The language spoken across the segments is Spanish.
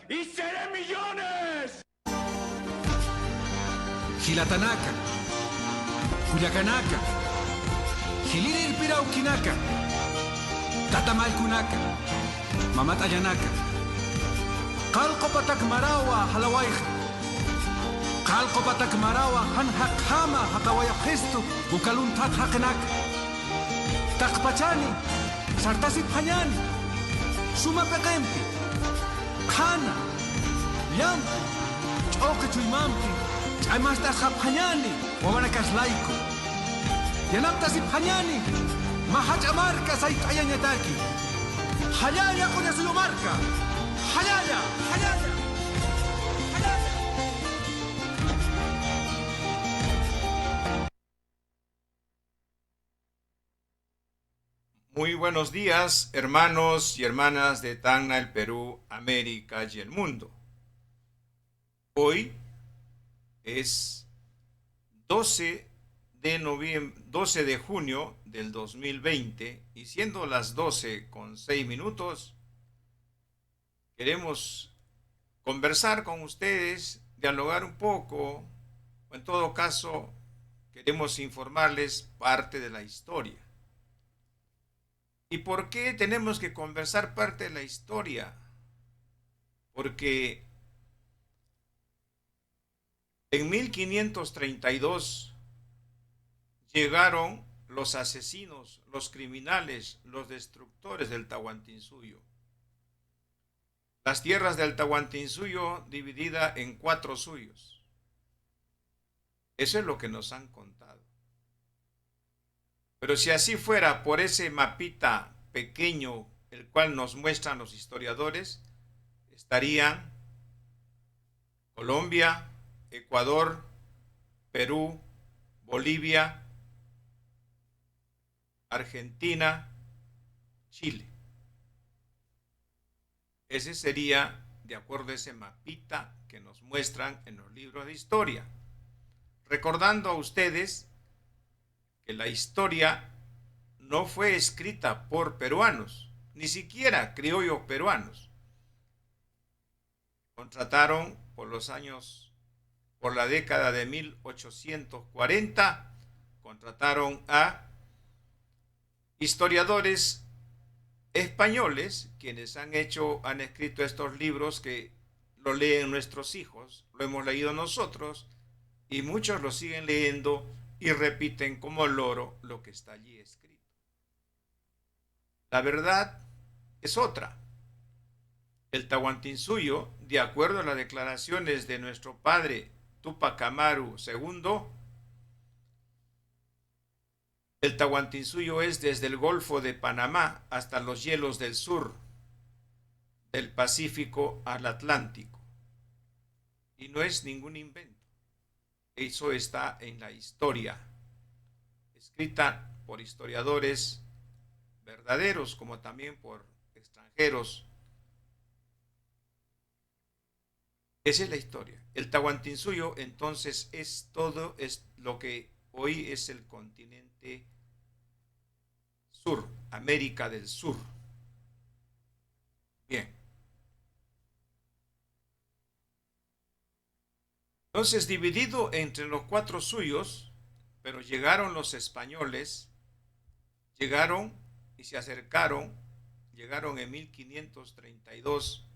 y seré millones. Gilatanaka, Culiacanaka, Giliri Pirauquinaca, Tatamalcunaca, Mamatayanaka, Calcopatak Marawa, Halawaija, Calcopatak Marawa, Hanhakama, Hakawayajistu, Ukaluntak Hakanaka, Takpachani, Sartasit Panyani, Suma Pegempi, Khana, Yampi, Chokechuimampi, Chaymasta Japanyani, Wabanakaslaiko, Yanaptas Ipanyani, Mahachamarca Saitayanyataki, Hayaya con su marca, Hayaya, Hayaya, Hayaya. Muy buenos días, hermanos y hermanas de Tacna, el Perú, América y el mundo. Hoy es 12 de junio del 2020 y siendo las 12:06, queremos conversar con ustedes, dialogar un poco, o en todo caso queremos informarles parte de la historia. ¿Y por qué tenemos que conversar parte de la historia? Porque en 1532 llegaron los asesinos, los criminales, los destructores del Tahuantinsuyo. Las tierras del Tahuantinsuyo dividida en 4 suyos. Eso es lo que nos han contado. Pero si así fuera por ese mapita pequeño, el cual nos muestran los historiadores, estarían Colombia, Ecuador, Perú, Bolivia, Argentina, Chile. Ese sería, de acuerdo a ese mapita que nos muestran en los libros de historia. Recordando a ustedes que la historia no fue escrita por peruanos, ni siquiera criollos peruanos. Contrataron por la década de 1840, contrataron a historiadores españoles, quienes han escrito estos libros que lo leen nuestros hijos, lo hemos leído nosotros, y muchos lo siguen leyendo y repiten como loro lo que está allí escrito. La verdad es otra. El Tahuantinsuyo, de acuerdo a las declaraciones de nuestro padre Tupac Amaru II, el Tahuantinsuyo es desde el Golfo de Panamá hasta los hielos del sur, del Pacífico al Atlántico. Y no es ningún invento. Eso está en la historia, escrita por historiadores verdaderos como también por extranjeros. Esa es la historia. El Tahuantinsuyo entonces es lo que hoy es el continente sur, América del Sur. Bien. Entonces, dividido entre los 4 suyos, pero llegaron los españoles, llegaron y se acercaron, llegaron en 1532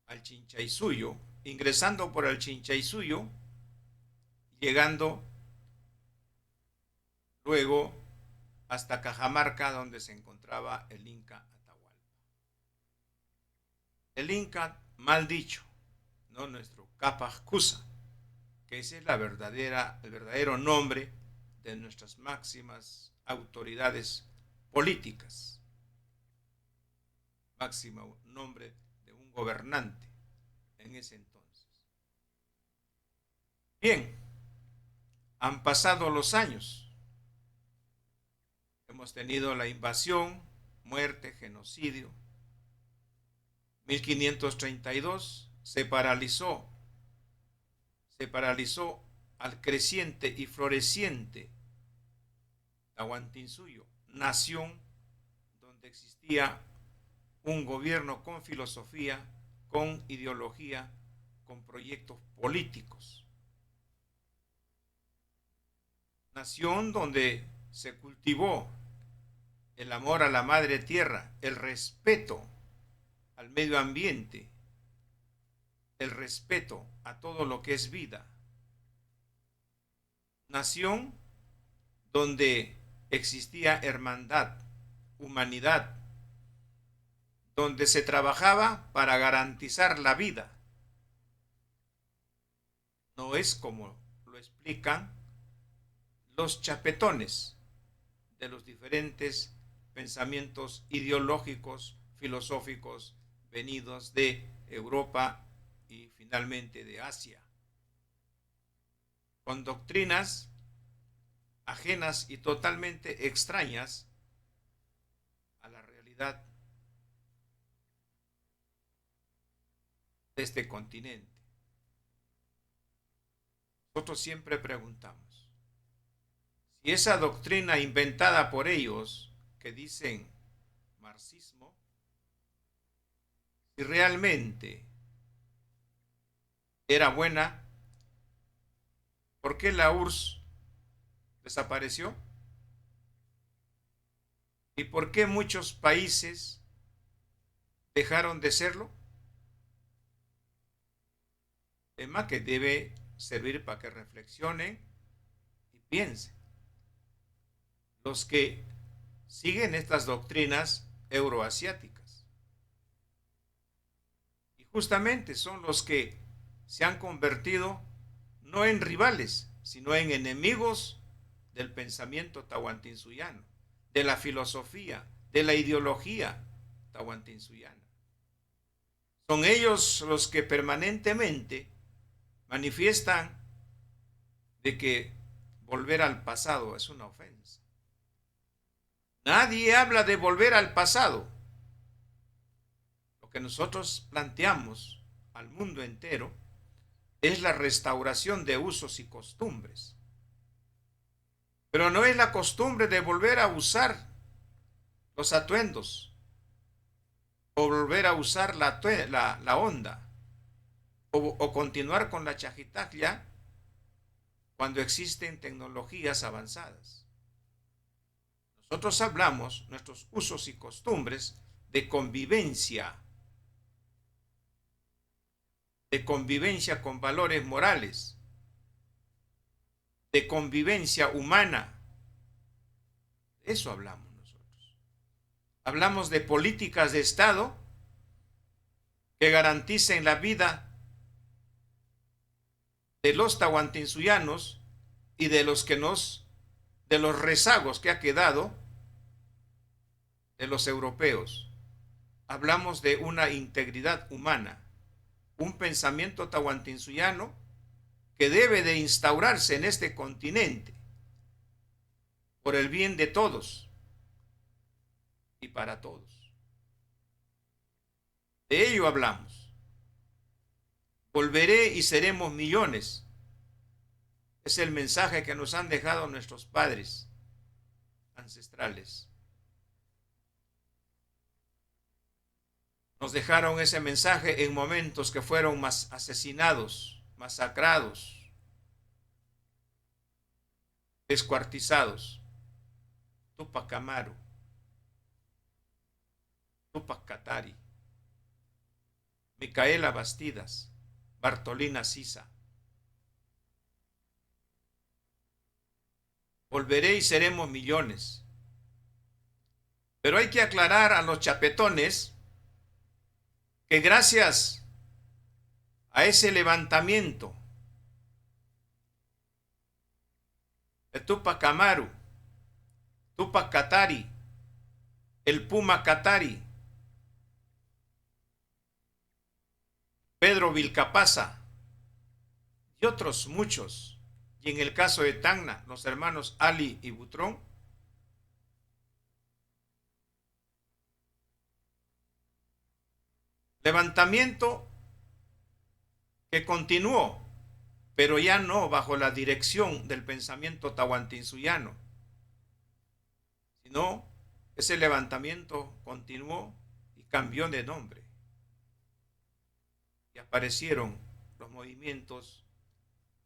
al Chinchaysuyo, ingresando por el Chinchaysuyo, llegando luego hasta Cajamarca, donde se encontraba el Inca Atahualpa. El Inca, mal dicho, no nuestro Capac Cuza, que ese es el verdadero nombre de nuestras máximas autoridades políticas, máximo nombre de un gobernante en ese entonces. Bien, han pasado los años, hemos tenido la invasión, muerte, genocidio. 1532 se paralizó al creciente y floreciente Tahuantinsuyo, nación donde existía un gobierno con filosofía, con ideología, con proyectos políticos. Nación donde se cultivó el amor a la madre tierra, el respeto al medio ambiente, el respeto a todo lo que es vida. Nación donde existía hermandad, humanidad, donde se trabajaba para garantizar la vida. No es como lo explican los chapetones de los diferentes pensamientos ideológicos, filosóficos, venidos de Europa y finalmente de Asia, con doctrinas ajenas y totalmente extrañas a la realidad de este continente. Nosotros siempre preguntamos, si esa doctrina inventada por ellos, que dicen marxismo, si realmente era buena, ¿por qué la URSS desapareció? ¿Y por qué muchos países dejaron de serlo? Tema que debe servir para que reflexionen y piensen. Los que siguen estas doctrinas euroasiáticas. Y justamente son los que se han convertido no en rivales, sino en enemigos del pensamiento tahuantinsuyano, de la filosofía, de la ideología tahuantinsuyana. Son ellos los que permanentemente manifiestan de que volver al pasado es una ofensa. Nadie habla de volver al pasado. Lo que nosotros planteamos al mundo entero es la restauración de usos y costumbres. Pero no es la costumbre de volver a usar los atuendos o volver a usar la onda o continuar con la chajitaglia cuando existen tecnologías avanzadas. Nosotros hablamos nuestros usos y costumbres de convivencia con valores morales, de convivencia humana. De eso hablamos nosotros. Hablamos de políticas de Estado que garanticen la vida de los tahuantinsuyanos y de los rezagos que ha quedado de los europeos. Hablamos de una integridad humana, un pensamiento tahuantinsuyano que debe de instaurarse en este continente por el bien de todos y para todos. De ello hablamos. Volveré y seremos millones. Es el mensaje que nos han dejado nuestros padres ancestrales. Nos dejaron ese mensaje en momentos que fueron más asesinados, masacrados, descuartizados. Tupac Amaru, Tupac Katari, Micaela Bastidas, Bartolina Sisa. Volveré y seremos millones. Pero hay que aclarar a los chapetones que gracias a ese levantamiento de Tupac Amaru, Tupac Katari, el Puma Katari, Pedro Vilcapasa y otros muchos, y en el caso de Tacna, los hermanos Ali y Butrón, levantamiento que continuó, pero ya no bajo la dirección del pensamiento tahuantinsuyano, sino ese levantamiento continuó y cambió de nombre. Y aparecieron los movimientos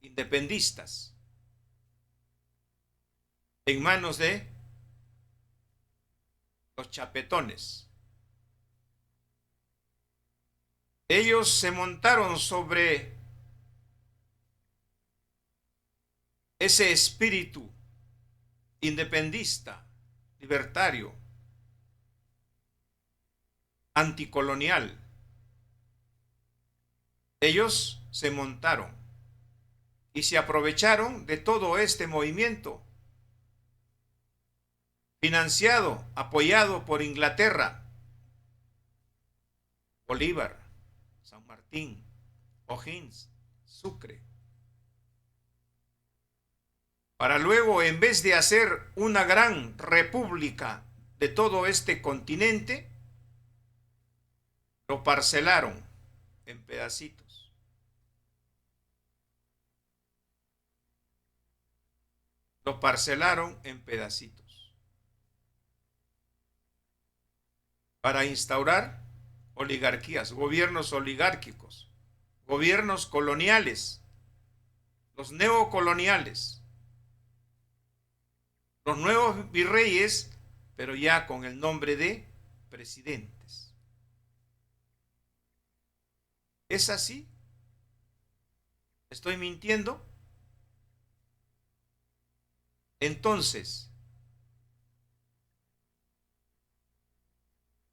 independistas en manos de los chapetones. Ellos se montaron sobre ese espíritu independista, libertario, anticolonial. Ellos se montaron y se aprovecharon de todo este movimiento, financiado, apoyado por Inglaterra, Bolívar, San Martín, O'Higgins, Sucre, para luego, en vez de hacer una gran república de todo este continente, lo parcelaron en pedacitos. Lo parcelaron en pedacitos para instaurar oligarquías, gobiernos oligárquicos, gobiernos coloniales, los neocoloniales, los nuevos virreyes, pero ya con el nombre de presidentes. ¿Es así? ¿Estoy mintiendo? Entonces,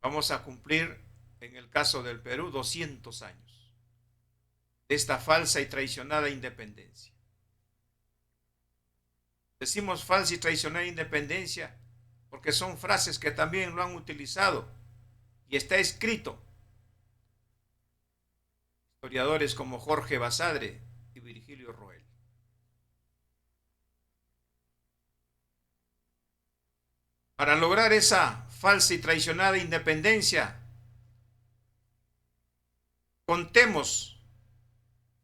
vamos a cumplir, en el caso del Perú, 200 años de esta falsa y traicionada independencia. Decimos falsa y traicionada independencia porque son frases que también lo han utilizado y está escrito. Historiadores como Jorge Basadre y Virgilio Roel. Para lograr esa falsa y traicionada independencia, contemos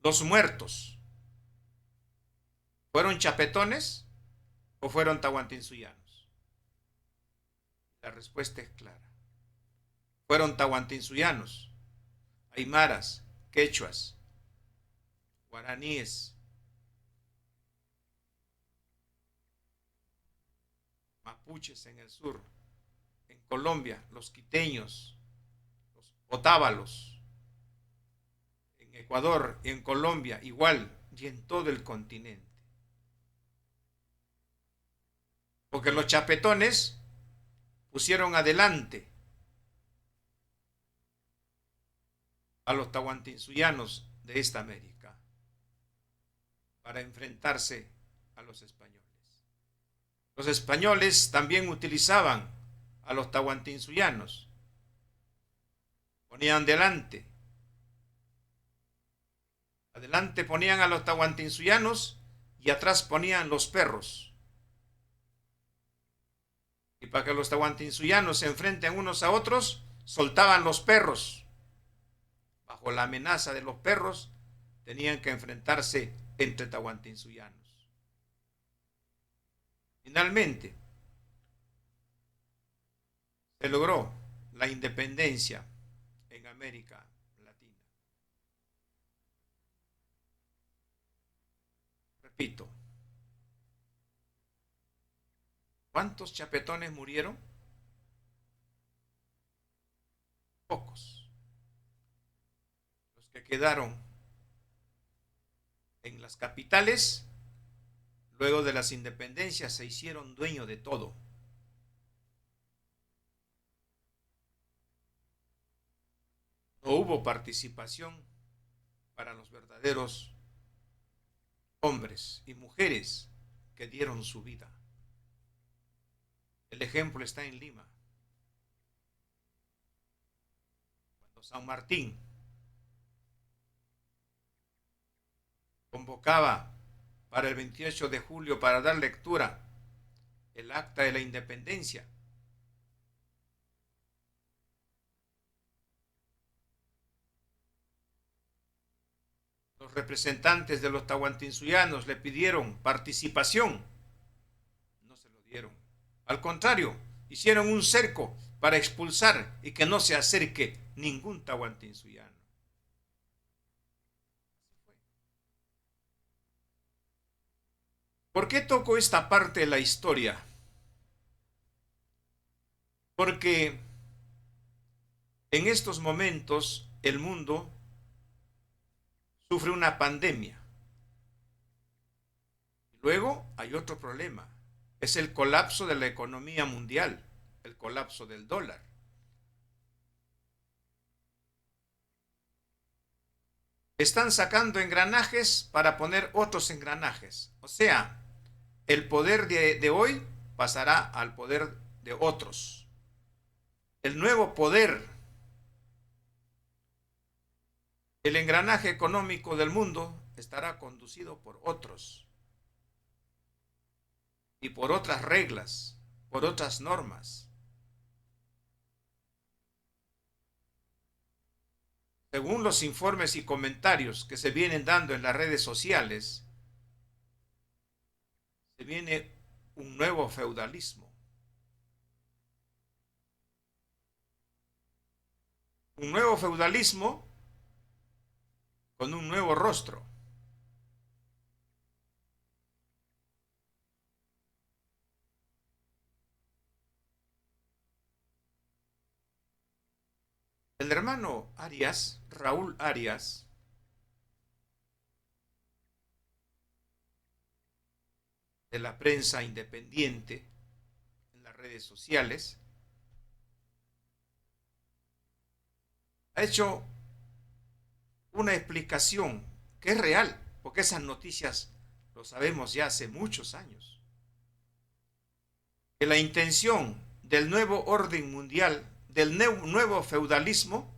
los muertos. ¿Fueron chapetones o fueron tahuantinsuyanos? La respuesta es clara. Fueron tahuantinsuyanos, aymaras, quechuas, guaraníes, mapuches en el sur, en Colombia, los quiteños, los otávalos, en Ecuador y en Colombia igual, y en todo el continente. Porque los chapetones pusieron adelante a los tahuantinsuyanos de esta América para enfrentarse a los españoles. Los españoles también utilizaban a los tahuantinsuyanos, ponían adelante ponían a los tahuantinsuyanos y atrás ponían los perros. Y para que los tahuantinsuyanos se enfrenten unos a otros, soltaban los perros. Bajo la amenaza de los perros, tenían que enfrentarse entre tahuantinsuyanos. Finalmente, se logró la independencia en América Latina. Repito, ¿cuántos chapetones murieron? Pocos. Los que quedaron en las capitales, luego de las independencias, se hicieron dueños de todo. No hubo participación para los verdaderos hombres y mujeres que dieron su vida. El ejemplo está en Lima. Cuando San Martín convocaba para el 28 de julio para dar lectura el acta de la independencia, los representantes de los tahuantinsuyanos le pidieron participación, no se lo dieron. Al contrario, hicieron un cerco para expulsar y que no se acerque ningún tahuantinsuyano. ¿Por qué toco esta parte de la historia? Porque en estos momentos el mundo sufre una pandemia. Luego hay otro problema, es el colapso de la economía mundial, el colapso del dólar. Están sacando engranajes para poner otros engranajes. O sea, el poder de hoy pasará al poder de otros. El nuevo poder, el engranaje económico del mundo estará conducido por otros y por otras reglas, por otras normas. Según los informes y comentarios que se vienen dando en las redes sociales, se viene un nuevo feudalismo. Un nuevo feudalismo con un nuevo rostro. El hermano Arias, Raúl Arias, de la prensa independiente en las redes sociales, ha hecho una explicación que es real, porque esas noticias lo sabemos ya hace muchos años, que la intención del nuevo orden mundial, del nuevo feudalismo,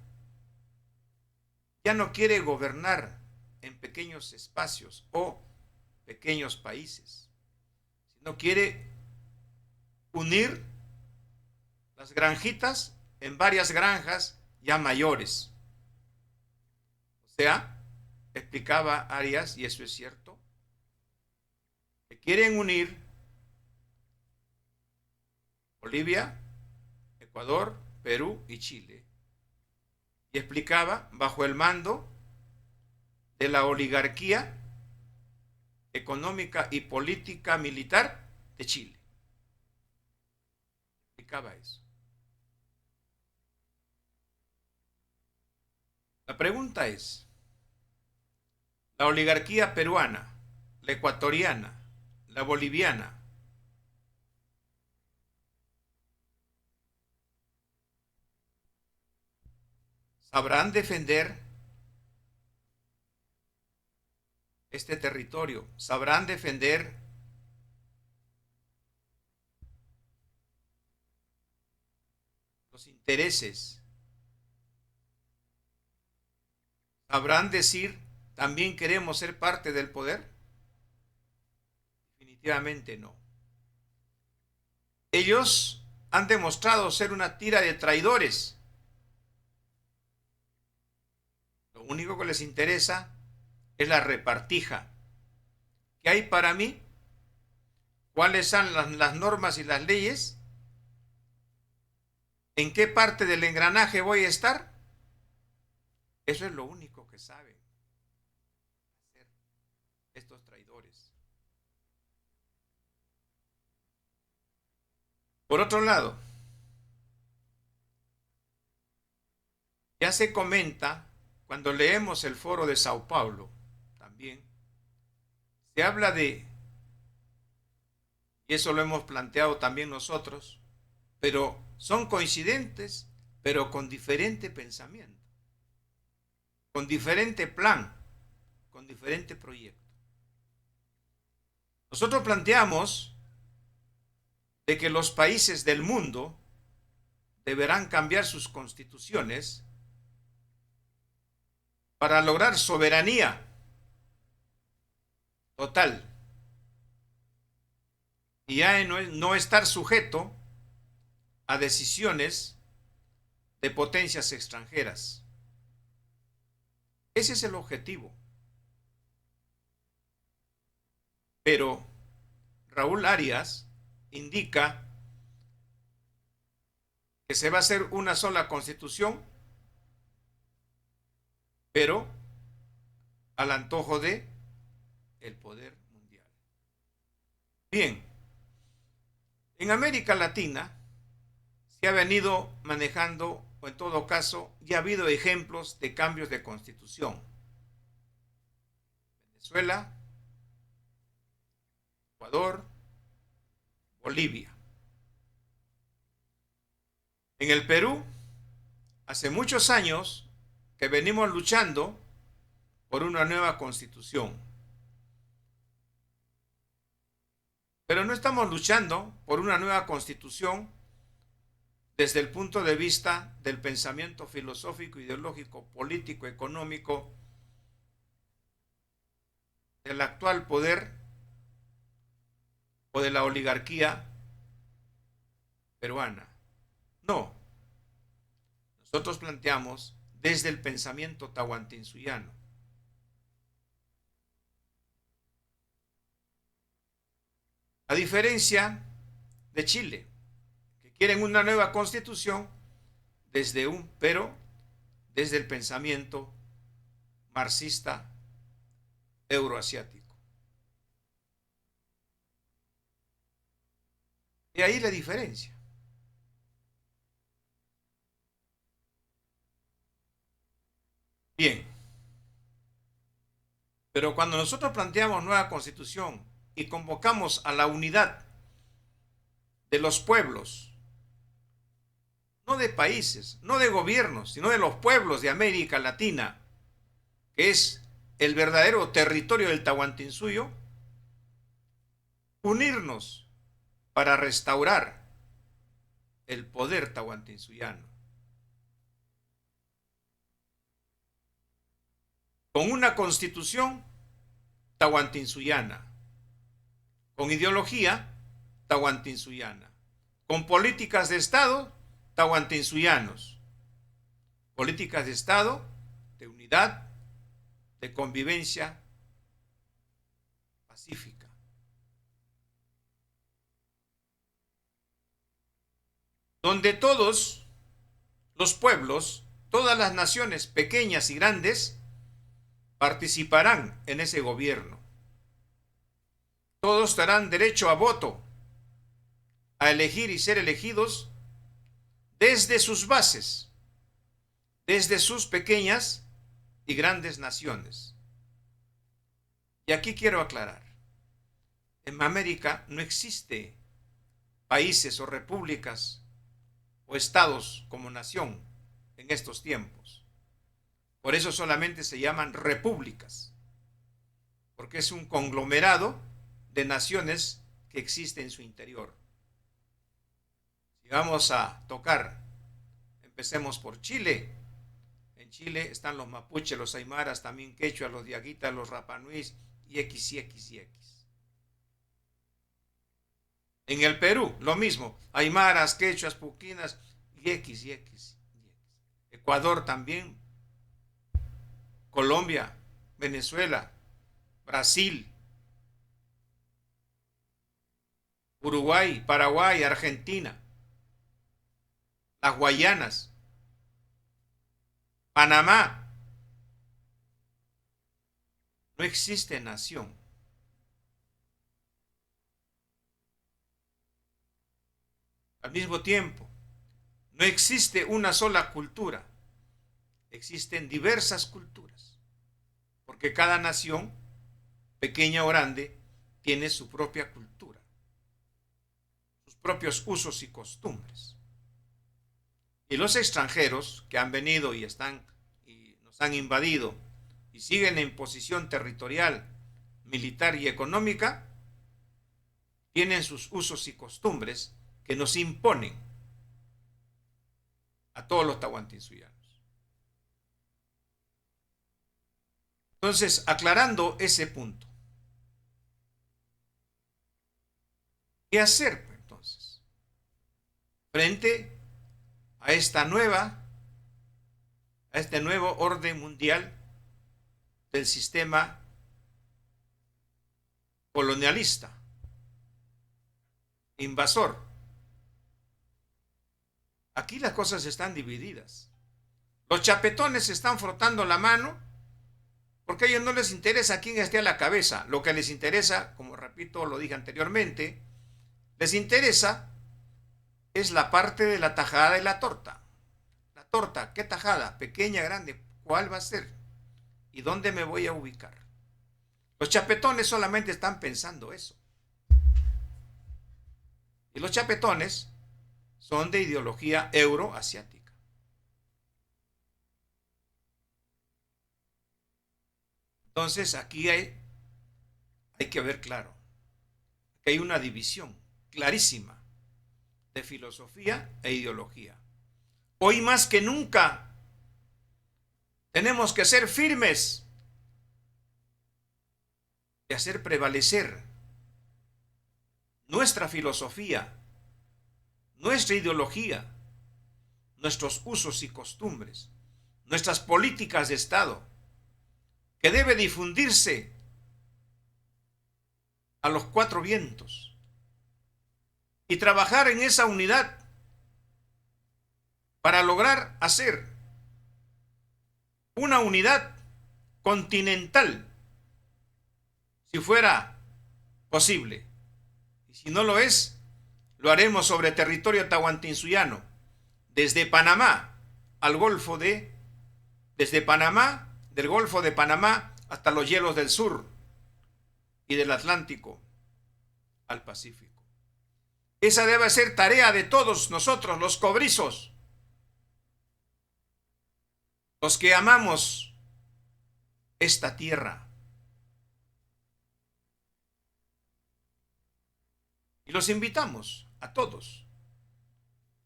ya no quiere gobernar en pequeños espacios o pequeños países, sino quiere unir las granjitas en varias granjas ya mayores. O sea, explicaba Arias, y eso es cierto, que quieren unir Bolivia, Ecuador, Perú y Chile. Y explicaba bajo el mando de la oligarquía económica y política militar de Chile. Explicaba eso. La pregunta es, la oligarquía peruana, la ecuatoriana, la boliviana, ¿sabrán defender este territorio? ¿Sabrán defender los intereses? ¿Sabrán decir, también queremos ser parte del poder? Definitivamente no. Ellos han demostrado ser una tira de traidores. Lo único que les interesa es la repartija. ¿Qué hay para mí? ¿Cuáles son las normas y las leyes? ¿En qué parte del engranaje voy a estar? Eso es lo único que saben hacer estos traidores. Por otro lado, ya se comenta, cuando leemos el Foro de Sao Paulo, también, se habla de, y eso lo hemos planteado también nosotros, pero son coincidentes, pero con diferente pensamiento, con diferente plan, con diferente proyecto. Nosotros planteamos de que los países del mundo deberán cambiar sus constituciones para lograr soberanía total y ya no estar sujeto a decisiones de potencias extranjeras. Ese es el objetivo. Pero Raúl Arias indica que se va a hacer una sola constitución, pero al antojo de el poder mundial. Bien, en América Latina se ha venido manejando, o en todo caso, ya ha habido ejemplos de cambios de constitución. Venezuela, Ecuador, Bolivia. En el Perú, hace muchos años que venimos luchando por una nueva constitución. Pero no estamos luchando por una nueva constitución desde el punto de vista del pensamiento filosófico, ideológico, político, económico del actual poder o de la oligarquía peruana. No. Nosotros planteamos desde el pensamiento tahuantinsuyano. A diferencia de Chile, que quieren una nueva constitución desde el pensamiento marxista euroasiático. Y ahí la diferencia. Bien, pero cuando nosotros planteamos nueva constitución y convocamos a la unidad de los pueblos, no de países, no de gobiernos, sino de los pueblos de América Latina, que es el verdadero territorio del Tahuantinsuyo, unirnos para restaurar el poder tahuantinsuyano. Con una constitución tahuantinsuyana, con ideología tahuantinsuyana, con políticas de Estado tahuantinsuyanos, políticas de Estado, de unidad, de convivencia pacífica. Donde todos los pueblos, todas las naciones pequeñas y grandes, participarán en ese gobierno. Todos tendrán derecho a voto, a elegir y ser elegidos desde sus bases, desde sus pequeñas y grandes naciones. Y aquí quiero aclarar, en América no existe países o repúblicas o estados como nación en estos tiempos. Por eso solamente se llaman repúblicas, porque es un conglomerado de naciones que existe en su interior. Si vamos a tocar, empecemos por Chile. En Chile están los mapuches, los aymaras, también quechua, los diaguitas, los rapanúis y X y X y X. En el Perú, lo mismo, aymaras, quechuas, puquinas y X y X y X. Ecuador también, Colombia, Venezuela, Brasil, Uruguay, Paraguay, Argentina, las Guayanas, Panamá. No existe nación. Al mismo tiempo, no existe una sola cultura. Existen diversas culturas, porque cada nación, pequeña o grande, tiene su propia cultura, sus propios usos y costumbres. Y los extranjeros que han venido y nos han invadido y siguen en posición territorial, militar y económica, tienen sus usos y costumbres que nos imponen a todos los tahuantinsuyanos. Entonces, aclarando ese punto, ¿qué hacer entonces frente a este nuevo orden mundial del sistema colonialista, invasor, Aquí las cosas están divididas. Los chapetones se están frotando la mano porque a ellos no les interesa quién esté a la cabeza. Lo que les interesa, como repito, lo dije anteriormente, les interesa es la parte de la tajada de la torta. La torta, ¿qué tajada? Pequeña, grande, ¿cuál va a ser? ¿Y dónde me voy a ubicar? Los chapetones solamente están pensando eso. Y los chapetones son de ideología euroasiática. Entonces aquí hay que ver claro que hay una división clarísima de filosofía e ideología. Hoy más que nunca tenemos que ser firmes y hacer prevalecer nuestra filosofía, nuestra ideología, nuestros usos y costumbres, nuestras políticas de Estado, que debe difundirse a los cuatro vientos y trabajar en esa unidad para lograr hacer una unidad continental, si fuera posible. Y si no lo es, lo haremos sobre territorio tahuantinsuyano, desde Panamá al Golfo desde Panamá, del Golfo de Panamá hasta los hielos del sur y del Atlántico al Pacífico. Esa debe ser tarea de todos nosotros, los cobrizos, los que amamos esta tierra. Y los invitamos a todos,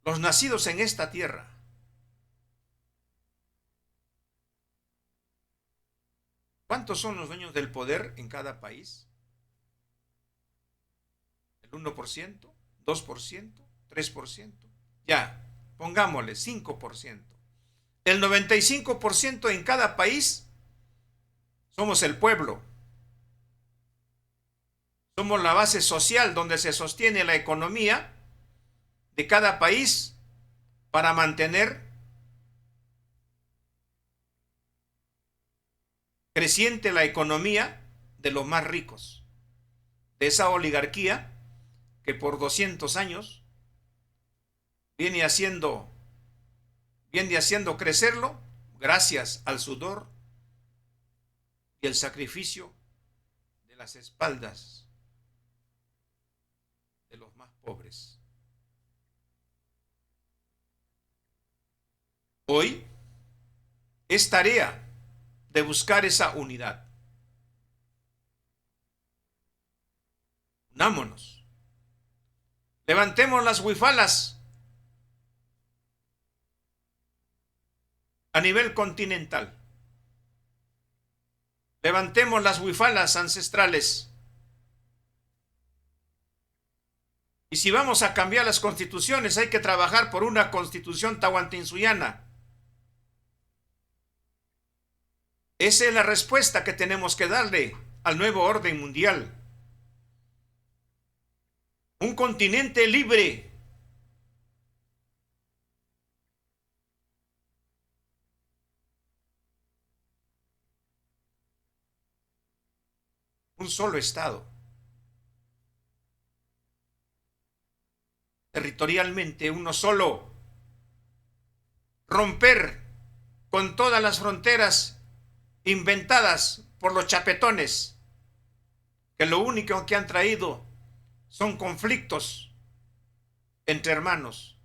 los nacidos en esta tierra, ¿cuántos son los dueños del poder en cada país? ¿El 1%? ¿2%? ¿3%? Ya, pongámosle 5%. El 95% en cada país somos el pueblo. Somos la base social donde se sostiene la economía de cada país para mantener creciente la economía de los más ricos, de esa oligarquía que por 200 años viene haciendo crecerlo gracias al sudor y el sacrificio de las espaldas de los más pobres. Hoy es tarea de buscar esa unidad. Unámonos. Levantemos las huifalas a nivel continental. Levantemos las huifalas ancestrales. Y si vamos a cambiar las constituciones, hay que trabajar por una constitución tahuantinsuyana. Esa es la respuesta que tenemos que darle al nuevo orden mundial. Un continente libre. Un solo Estado. Territorialmente uno solo. Romper con todas las fronteras inventadas por los chapetones, que lo único que han traído son conflictos entre hermanos.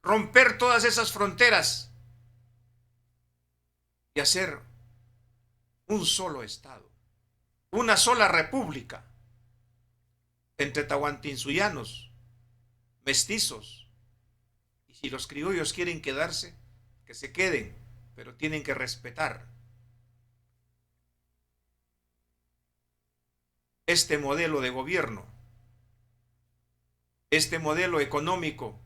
Romper todas esas fronteras y hacer un solo Estado, una sola república entre tahuantinsuyanos, mestizos. Y si los criollos quieren quedarse, que se queden, pero tienen que respetar este modelo de gobierno, este modelo económico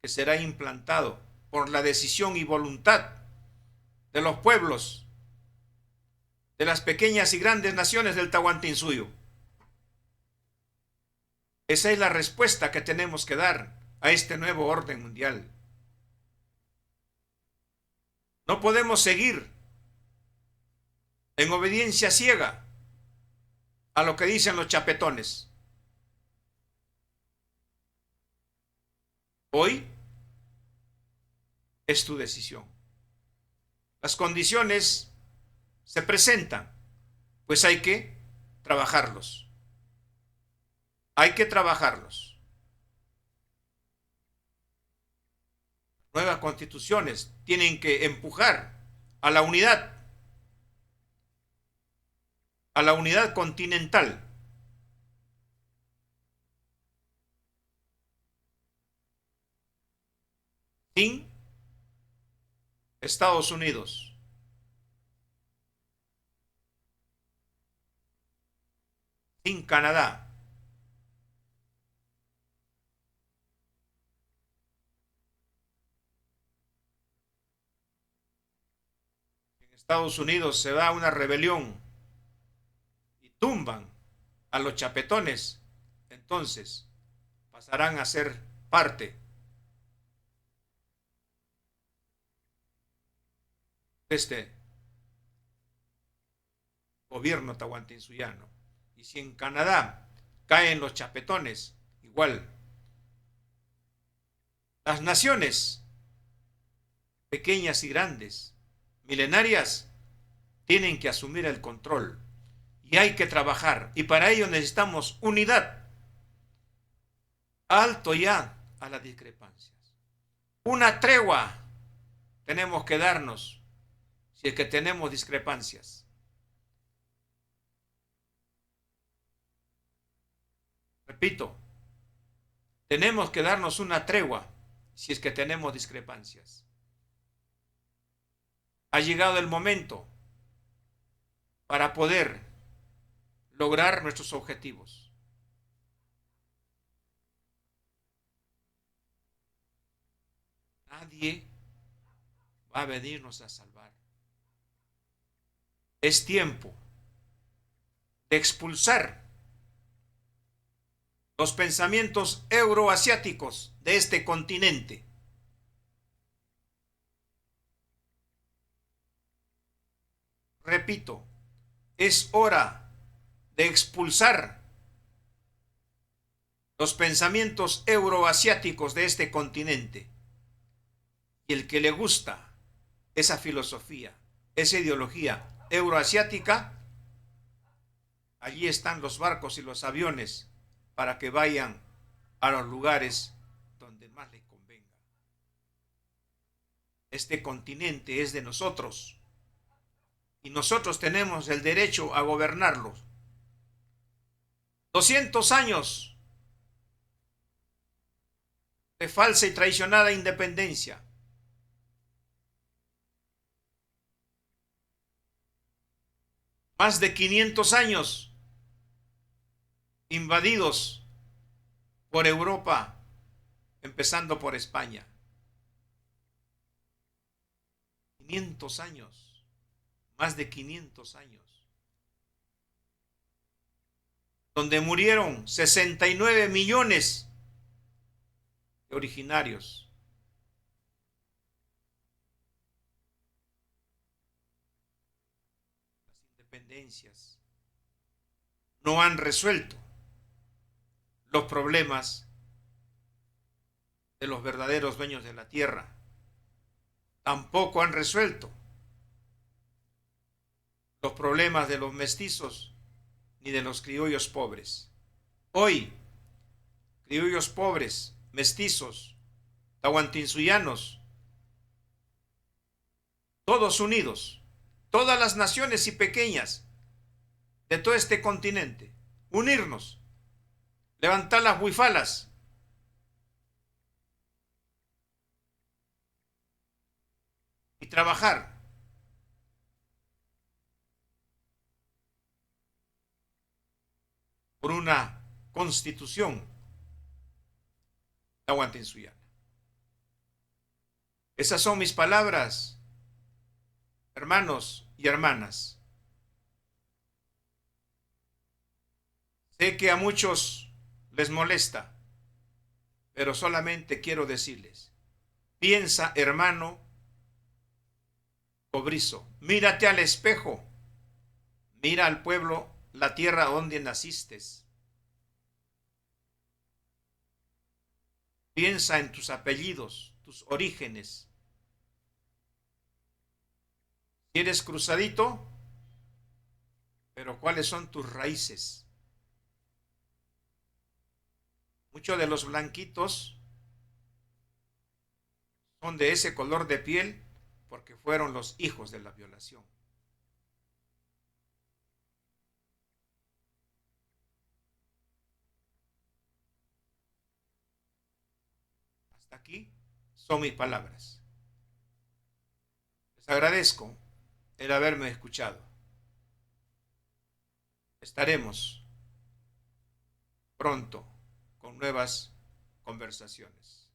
que será implantado por la decisión y voluntad de los pueblos de las pequeñas y grandes naciones del Tahuantinsuyo. Esa es la respuesta que tenemos que dar a este nuevo orden mundial. No podemos seguir en obediencia ciega a lo que dicen los chapetones. Hoy es tu decisión. Las condiciones se presentan, pues hay que trabajarlos. Hay que trabajarlos. Nuevas constituciones tienen que empujar a la unidad continental. Sin Estados Unidos. Sin Canadá. En Estados Unidos se da una rebelión y tumban a los chapetones, entonces pasarán a ser parte de este gobierno tahuantinsuyano. Y si en Canadá caen los chapetones, igual. Las naciones, pequeñas y grandes, milenarias, tienen que asumir el control. Y hay que trabajar. Y para ello necesitamos unidad. Alto ya a las discrepancias. Una tregua tenemos que darnos si es que tenemos discrepancias. Repito, tenemos que darnos una tregua si es que tenemos discrepancias. Ha llegado el momento para poder lograr nuestros objetivos. Nadie va a venirnos a salvar. Es tiempo de expulsar los pensamientos euroasiáticos de este continente. Repito, es hora de expulsar los pensamientos euroasiáticos de este continente. Y el que le gusta esa filosofía, esa ideología euroasiática, allí están los barcos y los aviones para que vayan a los lugares donde más les convenga. Este continente es de nosotros y nosotros tenemos el derecho a gobernarlo. 200 años de falsa y traicionada independencia. Más de 500 años invadidos por Europa, empezando por España. 500 años, más de 500 años, donde murieron 69 millones de originarios. Las independencias no han resuelto los problemas de los verdaderos dueños de la tierra. Tampoco han resuelto los problemas de los mestizos ni de los criollos pobres. Hoy, criollos pobres, mestizos, tahuantinsuyanos, todos unidos, todas las naciones y pequeñas de todo este continente, unirnos, levantar las huifalas y trabajar por una constitución tahuantinsuyana. Esas son mis palabras, hermanos y hermanas. Sé que a muchos les molesta, pero solamente quiero decirles, piensa, hermano cobrizo, mírate al espejo, mira al pueblo, la tierra donde naciste. Piensa en tus apellidos, tus orígenes. Si eres cruzadito, pero ¿cuáles son tus raíces? Muchos de los blanquitos son de ese color de piel porque fueron los hijos de la violación. Hasta aquí son mis palabras. Les agradezco el haberme escuchado. Estaremos pronto con nuevas conversaciones.